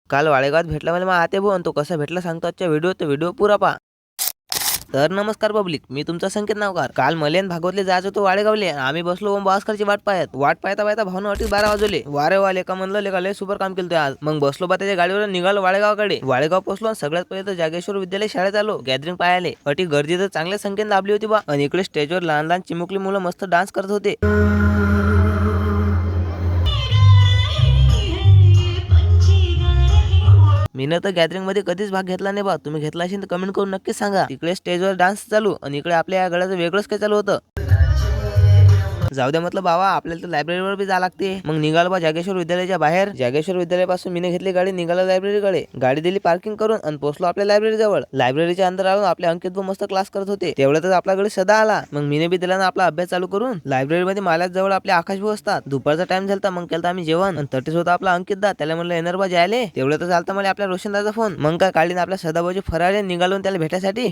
काल वाळेगावात भेटला मला मग आते भाऊ आणि तो कसा भेटला सांगतो आजच्या व्हिडिओ पुरा पहा. तर नमस्कार पब्लिक, मी तुमचा संकेत नावकार. काल मले आणि भागवतले जायचं होतो वाळेगावले. आम्ही बसलो भास्करची वाट पाहता पाहता भावना वाटी 12 वाजले. वारे वाले का म्हणलं लेका लय सुपर काम केलं आज. मग बसलो बा त्याच्या गाडीवर निघालो वाळेगावकडे. वाळेगाव पोहोचलो आणि सगळ्यात पहिले तर जागेश्वर विद्यालय शाळेत आलो गॅदरिंग पाहायले. अटी गर्दी तर चांगल्या संख्येने लाभली होती बा. आणि इकडे स्टेजवर लहान लहान चिमुकली मुलं मस्त डान्स करत होते. मीनं तर गॅदरिंग मध्ये कधीच भाग घेतला नाही बा. तुम्ही घेतला असेल तर कमेंट करून नक्कीच सांगा. तिकडे स्टेजवर डान्स चालू आणि इकडे आपल्या या गळ्याचं वेगळंच काय चालू होतं. जाऊ द्या म्हटलं बाबा, आपल्याला तर लायब्ररीवर बी जा लागते. मग निघालो बा जागेश्वर विद्यालयाच्या बाहेर. जागेश्वर विद्यालयापासून मीने घेतली गाडी, निघालो लायब्ररीकडे. गाडी दिली पार्किंग करून आणि पोहोचलो आपल्या लायब्ररी जवळ. लायब्ररीच्या अंदर आलो. आपले अंकित भाऊ मस्त क्लास करत होते. तेवढ्यातच आपल्याकडे सदा आला. मग मीने बी दिला ना आपला अभ्यास चालू करून. लायब्ररीमध्ये माल्याच जवळ आपले आकाश भाऊ असतात. दुपारचा टाइम झालता. मग केलता आम्ही जेवण आणि तटीच होता आपला अंकित दा. त्याला म्हणलं येणार बा जायले. तेवढ्यातच आलता मला आपल्या रोशन दादा फोन. मग काय काढली आपल्या सदाभाऊची फराळे निघालो त्याला भेटायसाठी.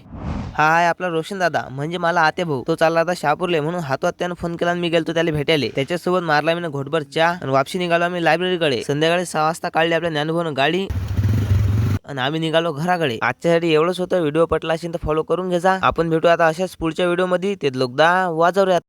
हा आहे आपला रोशन दादा, म्हणजे मला आते भाऊ. तो चालला आता शहापूरले म्हणून हातात त्यानं फोन केला आणि मी गेलतो त्याला भेटायला. त्याच्यासोबत मारला मी घोटभर चहा आणि वापसी निघालो आम्ही लायब्ररीकडे. संध्याकाळी 6 वाजता काढली आपल्या ज्ञानभाऊन गाडी आणि आम्ही निघालो घराकडे. आजच्यासाठी एवढंच होतं. व्हिडिओ पटला असेल तर फॉलो करून घ्या. आपण भेटू आता अशाच पुढच्या व्हिडिओ मध्ये. ते लोकदा वाजवूयात.